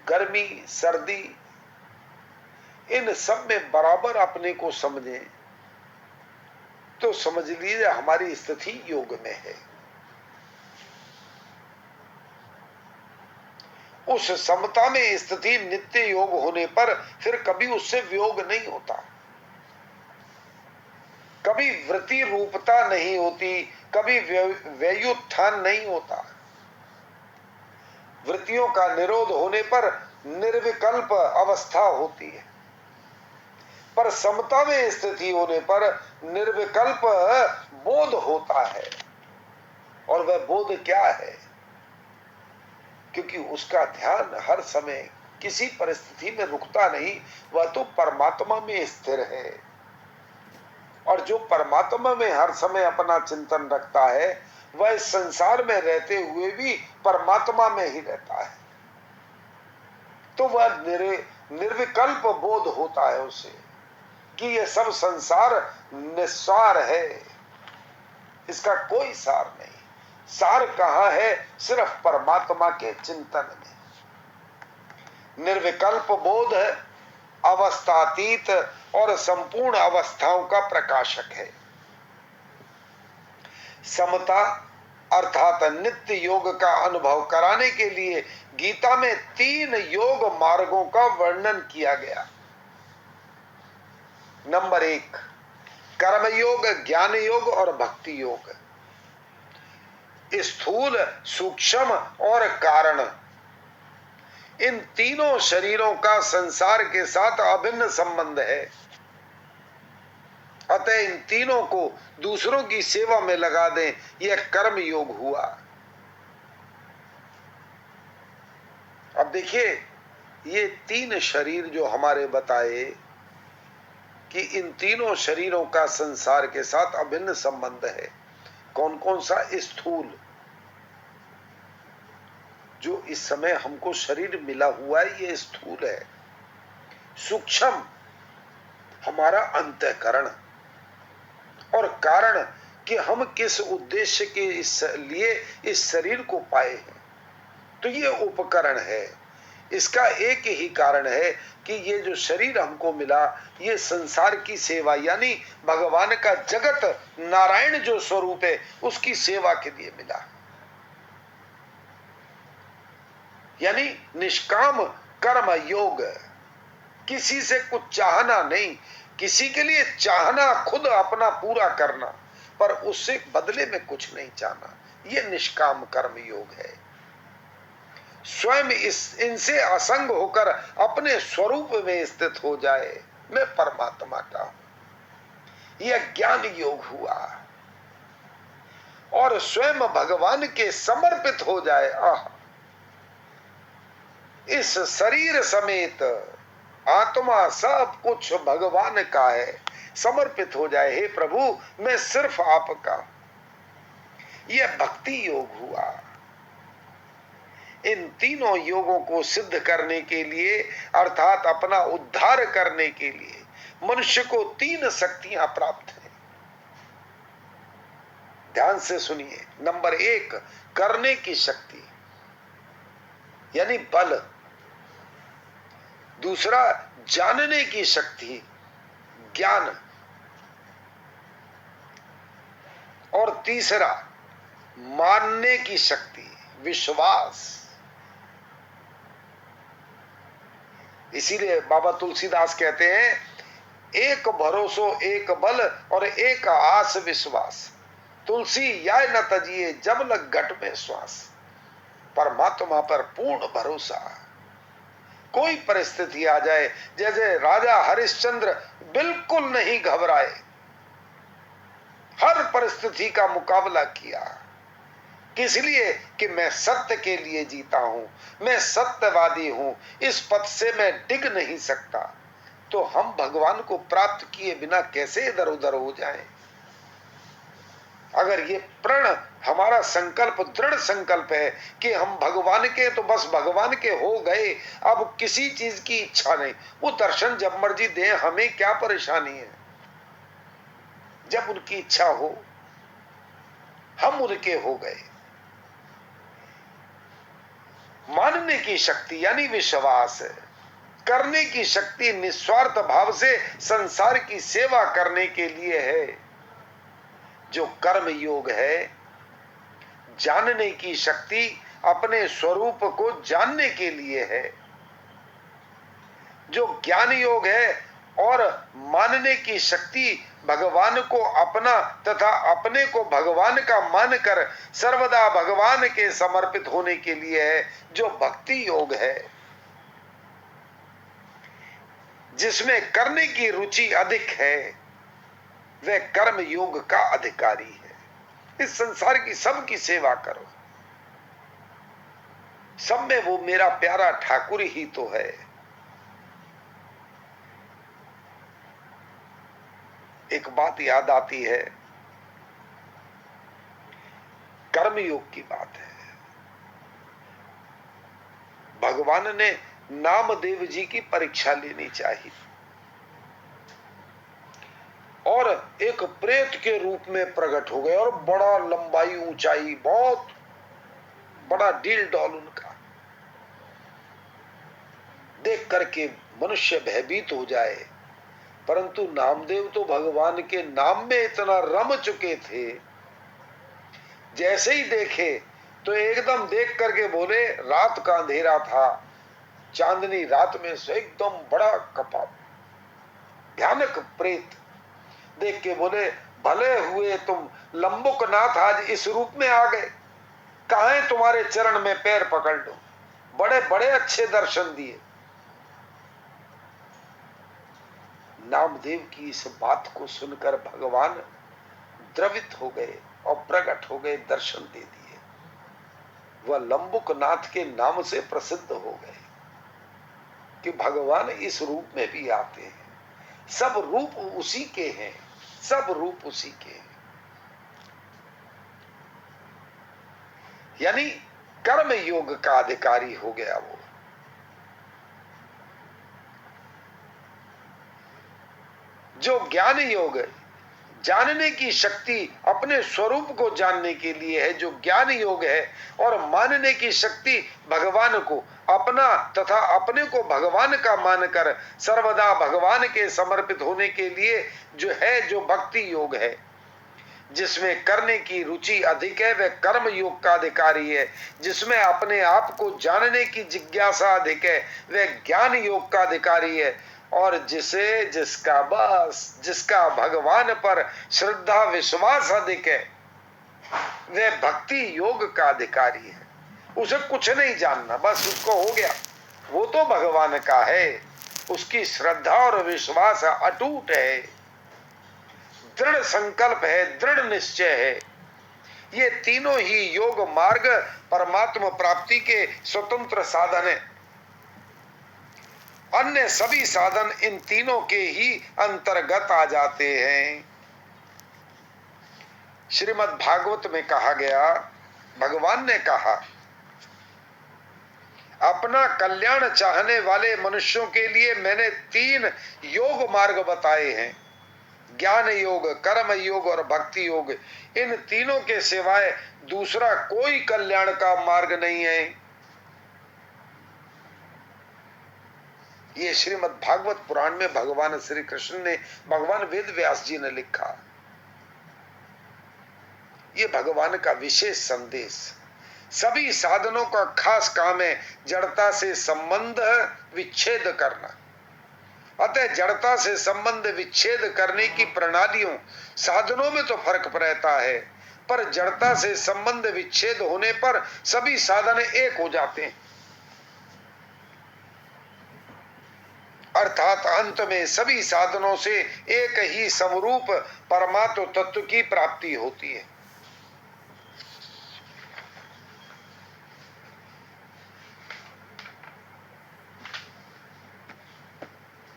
A: गर्मी सर्दी, इन सब में बराबर अपने को समझें तो समझ लीजिए हमारी स्थिति योग में है। उस समता में स्थिति नित्य योग होने पर फिर कभी उससे वियोग नहीं होता, कभी वृत्ति रूपता नहीं होती, कभी व्युत्थान नहीं होता। वृत्तियों का निरोध होने पर निर्विकल्प अवस्था होती है, पर समता में स्थिति होने पर निर्विकल्प बोध होता है। और वह बोध क्या है? क्योंकि उसका ध्यान हर समय किसी परिस्थिति में रुकता नहीं, वह तो परमात्मा में स्थिर है। और जो परमात्मा में हर समय अपना चिंतन रखता है वह इस संसार में रहते हुए भी परमात्मा में ही रहता है। तो वह निर्विकल्प बोध होता है उसे कि यह सब संसार निस्सार है, इसका कोई सार नहीं। सार कहाँ है? सिर्फ परमात्मा के चिंतन में। निर्विकल्प बोध अवस्थातीत और संपूर्ण अवस्थाओं का प्रकाशक है। समता अर्थात नित्य योग का अनुभव कराने के लिए गीता में 3 योग मार्गों का वर्णन किया गया। नंबर 1 कर्म योग, ज्ञान योग और भक्ति योग। स्थूल, सूक्ष्म और कारण, इन तीनों शरीरों का संसार के साथ अभिन्न संबंध है। अतः इन तीनों को दूसरों की सेवा में लगा दें, यह कर्म योग हुआ। देखिए, ये 3 शरीर जो हमारे बताए कि इन तीनों शरीरों का संसार के साथ अभिन्न संबंध है। कौन कौन सा? स्थूल, जो इस समय हमको शरीर मिला हुआ है, ये स्थूल है। सूक्ष्म, हमारा अंतःकरण, और कारण कि हम किस उद्देश्य के लिए इस शरीर को पाए हैं, तो ये उपकरण है। इसका एक ही कारण है कि ये जो शरीर हमको मिला, ये संसार की सेवा, यानी भगवान का जगत नारायण जो स्वरूप है उसकी सेवा के लिए मिला। यानी निष्काम कर्म योग, किसी से कुछ चाहना नहीं, किसी के लिए चाहना खुद अपना पूरा करना, पर उससे बदले में कुछ नहीं चाहना, ये निष्काम कर्म योग है। स्वयं इनसे असंग होकर अपने स्वरूप में स्थित हो जाए, मैं परमात्मा का हूं, यह ज्ञान योग हुआ। और स्वयं भगवान के समर्पित हो जाए, इस शरीर समेत आत्मा सब कुछ भगवान का है, समर्पित हो जाए, हे प्रभु मैं सिर्फ आपका, यह भक्ति योग हुआ। इन तीनों योगों को सिद्ध करने के लिए, अर्थात अपना उद्धार करने के लिए, मनुष्य को 3 शक्तियां प्राप्त हैं। ध्यान से सुनिए। नंबर 1, करने की शक्ति यानी बल। दूसरा, जानने की शक्ति, ज्ञान। और तीसरा, मानने की शक्ति, विश्वास। इसीलिए बाबा तुलसीदास कहते हैं, एक भरोसो एक बल और एक आस विश्वास, तुलसी याय न तजिए जब लग घट में श्वास। परमात्मा पर पूर्ण भरोसा, कोई परिस्थिति आ जाए, जैसे राजा हरिश्चंद्र बिल्कुल नहीं घबराए, हर परिस्थिति का मुकाबला किया। किस लिए? कि मैं सत्य के लिए जीता हूं, मैं सत्यवादी हूं, इस पथ से मैं डिग नहीं सकता। तो हम भगवान को प्राप्त किए बिना कैसे इधर उधर हो जाएं? अगर ये प्रण हमारा संकल्प, दृढ़ संकल्प है कि हम भगवान के, तो बस भगवान के हो गए, अब किसी चीज की इच्छा नहीं, वो दर्शन जब मर्जी दे, हमें क्या परेशानी है। जब उनकी इच्छा हो, हम उनके हो गए। मानने की शक्ति यानी विश्वास, करने की शक्ति निस्वार्थ भाव से संसार की सेवा करने के लिए है, जो कर्म योग है। जानने की शक्ति अपने स्वरूप को जानने के लिए है, जो ज्ञान योग है। और मानने की शक्ति भगवान को अपना तथा अपने को भगवान का मानकर सर्वदा भगवान के समर्पित होने के लिए है, जो भक्ति योग है, जिसमें करने की रुचि अधिक है, वह कर्म योग का अधिकारी है। इस संसार की सबकी सेवा करो, सब में वो मेरा प्यारा ठाकुर ही तो है। एक बात याद आती है, कर्मयोग की बात है। भगवान ने नामदेव जी की परीक्षा लेनी चाहिए, और एक प्रेत के रूप में प्रकट हो गए, और बड़ा लंबाई ऊंचाई, बहुत बड़ा डील डॉल उनका देख करके मनुष्य भयभीत हो जाए। परंतु नामदेव तो भगवान के नाम में इतना रम चुके थे, जैसे ही देखे तो एकदम देख करके बोले, रात का अंधेरा था, चांदनी रात में से एकदम बड़ा कपा भयानक प्रेत देख के बोले, भले हुए तुम लंबुकनाथ आज इस रूप में आ गए, कहां तुम्हारे चरण में पैर पकड़ लो, बड़े बड़े अच्छे दर्शन दिए। नामदेव की इस बात को सुनकर भगवान द्रवित हो गए और प्रकट हो गए, दर्शन दे दिए। वह लंबुकनाथ के नाम से प्रसिद्ध हो गए। कि भगवान इस रूप में भी आते हैं। सब रूप उसी के हैं, सब रूप उसी के हैं। यानी कर्म योग का अधिकारी हो गया वो। जो ज्ञान योग जानने की शक्ति अपने स्वरूप को जानने के लिए है, जो ज्ञान योग है, और मानने की शक्ति भगवान को अपना तथा अपने को भगवान का मानकर सर्वदा भगवान के समर्पित होने के लिए जो है, जो भक्ति योग है, जिसमें करने की रुचि अधिक है, वह कर्म योग का अधिकारी है। जिसमें अपने आप को जानने की जिज्ञासा अधिक है, वह ज्ञान योग का अधिकारी है। और जिसका भगवान पर श्रद्धा विश्वास अधिक है, वह भक्ति योग का अधिकारी है। उसे कुछ नहीं जानना, बस उसको हो गया, वो तो भगवान का है। उसकी श्रद्धा और विश्वास अटूट है, दृढ़ संकल्प है, दृढ़ निश्चय है। ये तीनों ही योग मार्ग परमात्मा प्राप्ति के स्वतंत्र साधन है। अन्य सभी साधन इन तीनों के ही अंतर्गत आ जाते हैं। श्रीमद् भागवत में कहा गया, भगवान ने कहा, अपना कल्याण चाहने वाले मनुष्यों के लिए मैंने 3 योग मार्ग बताए हैं, ज्ञान योग, कर्म योग और भक्ति योग। इन तीनों के सिवाय दूसरा कोई कल्याण का मार्ग नहीं है। ये श्रीमद् भागवत पुराण में भगवान श्री कृष्ण ने, भगवान वेद व्यास जी ने लिखा। ये भगवान का विशेष संदेश। सभी साधनों का खास काम है जड़ता से संबंध विच्छेद करना। अतः जड़ता से संबंध विच्छेद करने की प्रणालियों, साधनों में तो फर्क रहता है, पर जड़ता से संबंध विच्छेद होने पर सभी साधन एक हो जाते हैं। अर्थात अंत में सभी साधनों से एक ही समरूप परमात्म तत्व की प्राप्ति होती है।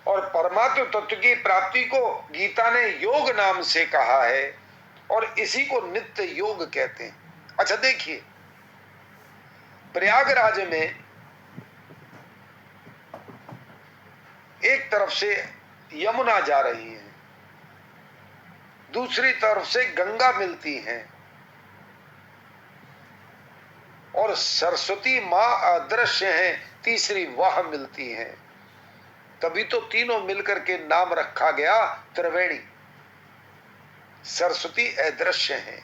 A: और परमात्म तत्व की प्राप्ति को गीता ने योग नाम से कहा है, और इसी को नित्य योग कहते हैं। अच्छा देखिए, प्रयागराज में एक तरफ से यमुना जा रही है, दूसरी तरफ से गंगा मिलती है, और सरस्वती मां अदृश्य हैं, तीसरी वह मिलती है। तभी तो तीनों मिलकर के नाम रखा गया त्रिवेणी। सरस्वती अदृश्य हैं।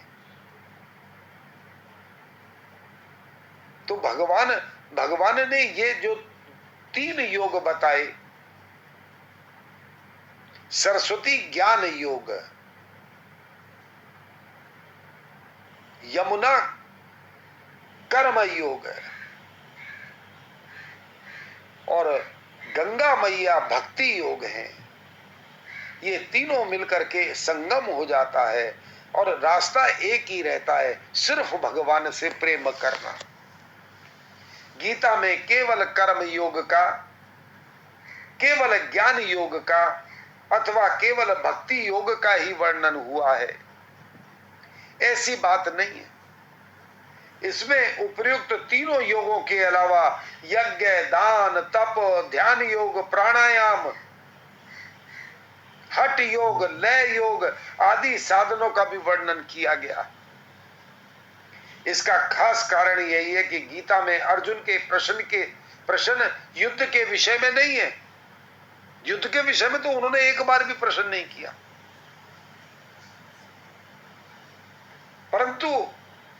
A: तो भगवान ने ये जो 3 योग बताए, सरस्वती ज्ञान योग, यमुना कर्म योग और गंगा मैया भक्ति योग है। ये तीनों मिलकर के संगम हो जाता है और रास्ता एक ही रहता है, सिर्फ भगवान से प्रेम करना। गीता में केवल कर्म योग का, केवल ज्ञान योग का अथवा केवल भक्ति योग का ही वर्णन हुआ है, ऐसी बात नहीं है। इसमें उपर्युक्त तीनों योगों के अलावा यज्ञ, दान, तप, ध्यान योग, प्राणायाम, हठ योग, लय योग आदि साधनों का भी वर्णन किया गया। इसका खास कारण यही है कि गीता में अर्जुन के प्रश्न युद्ध के विषय में नहीं है। युद्ध के विषय में तो उन्होंने एक बार भी प्रश्न नहीं किया, परंतु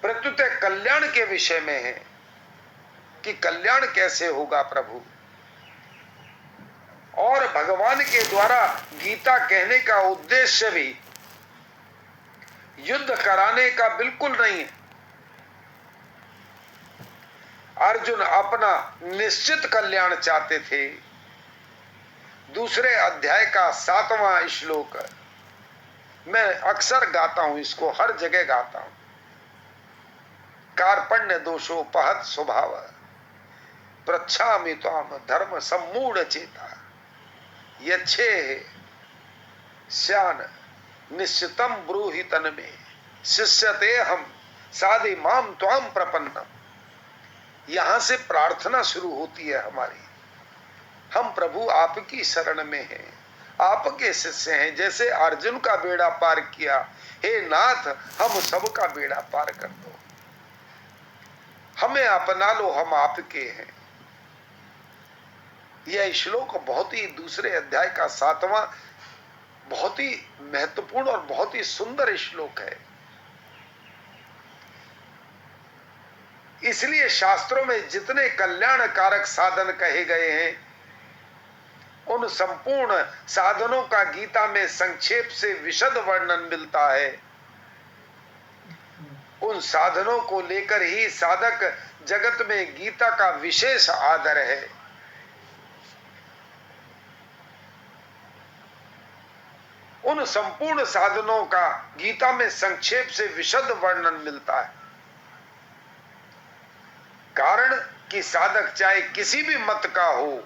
A: प्रत्युत कल्याण के विषय में है कि कल्याण कैसे होगा प्रभु। और भगवान के द्वारा गीता कहने का उद्देश्य भी युद्ध कराने का बिल्कुल नहीं है। अर्जुन अपना निश्चित कल्याण चाहते थे। दूसरे अध्याय का 7वां श्लोक मैं अक्सर गाता हूं, इसको हर जगह गाता हूं। कार्पण्य दोषोपहत स्वभाव पृच्छामि त्वाम धर्म सम्मूढ़ चेता यच्छे श्यान निश्चितम ब्रूहि तन में शिष्यते हम साधि माम त्वाम प्रपन्नम। यहां से प्रार्थना शुरू होती है हमारी। हम प्रभु आपकी शरण में हैं, आपके शिष्य हैं। जैसे अर्जुन का बेड़ा पार किया, हे नाथ हम सबका बेड़ा पार कर दो, हमें अपना लो, हम आपके हैं। यह श्लोक बहुत ही दूसरे अध्याय का 7वां बहुत ही महत्वपूर्ण और बहुत ही सुंदर श्लोक है। इसलिए शास्त्रों में जितने कल्याणकारक साधन कहे गए हैं, उन संपूर्ण साधनों का गीता में संक्षेप से विशद वर्णन मिलता है। उन साधनों को लेकर ही साधक जगत में गीता का विशेष आदर है। उन संपूर्ण साधनों का गीता में संक्षेप से विशद वर्णन मिलता है। कारण कि साधक चाहे किसी भी मत का हो,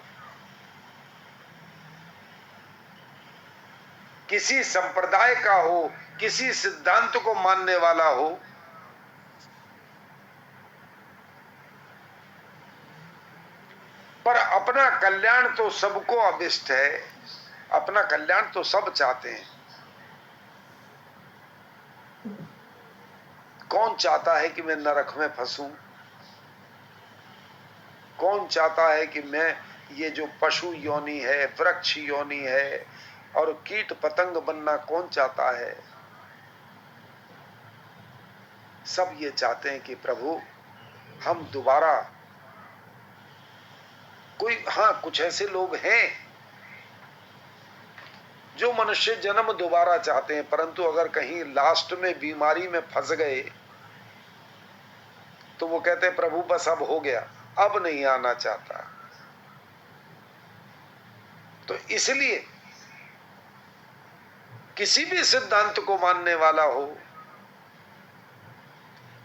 A: किसी संप्रदाय का हो, किसी सिद्धांत को मानने वाला हो, पर अपना कल्याण तो सबको अभिष्ट है, अपना कल्याण तो सब चाहते हैं। कौन चाहता है कि मैं नरक में फंसूं? कौन चाहता है कि मैं ये जो पशु योनि है, वृक्ष योनि है और कीट पतंग बनना कौन चाहता है? सब ये चाहते हैं कि प्रभु हम दोबारा कुछ ऐसे लोग हैं जो मनुष्य जन्म दोबारा चाहते हैं, परंतु अगर कहीं लास्ट में बीमारी में फंस गए तो वो कहते हैं प्रभु बस अब हो गया, अब नहीं आना चाहता। तो इसलिए किसी भी सिद्धांत को मानने वाला हो,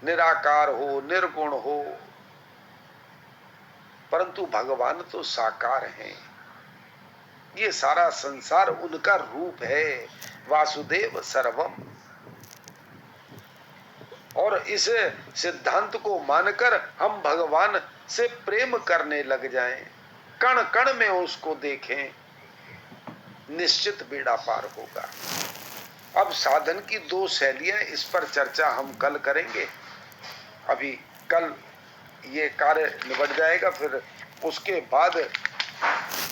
A: निराकार हो, निर्गुण हो, परंतु भगवान तो साकार हैं। ये सारा संसार उनका रूप है, वासुदेव सर्वम। और इस सिद्धांत को मानकर हम भगवान से प्रेम करने लग जाएं, कण कण में उसको देखें, निश्चित बेड़ा पार होगा। अब साधन की 2 शैलियां, इस पर चर्चा हम कल करेंगे। अभी कल ये कार्य निबट जाएगा, फिर उसके बाद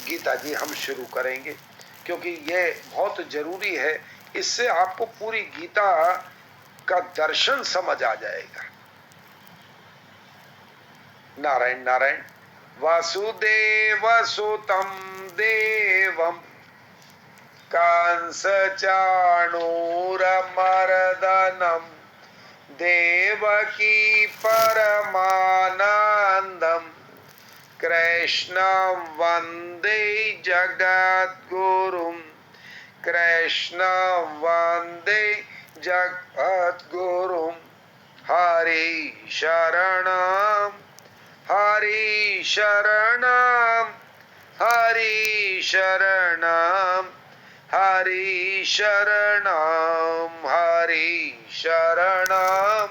A: गीता जी हम शुरू करेंगे, क्योंकि ये बहुत जरूरी है। इससे आपको पूरी गीता का दर्शन समझ आ जाएगा। नारायण नारायण। वासुदेव सुतं देवं कंस चाणूरमर्दनम देवकी परमानंदम कृष्णं वंदे जगद्गुरुं कृष्णं वंदे जगद्गुरुं हरि शरणं हरि शरणं हरि शरणं हरि शरणं हरि शरणं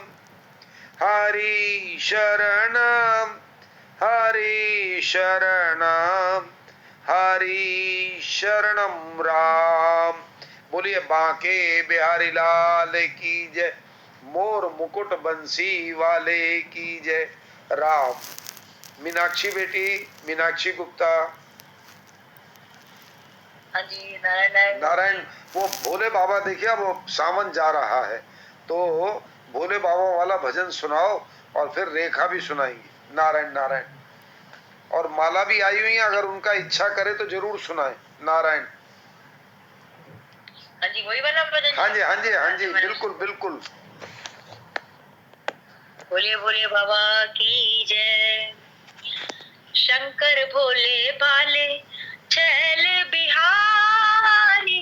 A: हरि शरणं हरि शरणं हरि शरणं राम। बोलिए बांके बिहारी लाल की जय, मोर मुकुट बंसी वाले की जय। राम। मीनाक्षी बेटी, मीनाक्षी गुप्ता।
B: हाँ जी, नारायण
A: नारायण। वो भोले बाबा देखिए, वो सावन जा रहा है तो भोले बाबा वाला भजन सुनाओ और फिर रेखा भी सुनाएंगी। नारायण नारायण। और माला भी आई हुई है, अगर उनका इच्छा करे तो जरूर सुनाए। नारायण।
B: हाँ जी, वही वाला भजन।
A: हाँ जी हाँ जी हाँ जी, बिल्कुल बिल्कुल।
B: बोलिए बोलिए बाबा की जय। शंकर भोले भाले छैल बिहारी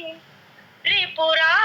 B: त्रिपुरा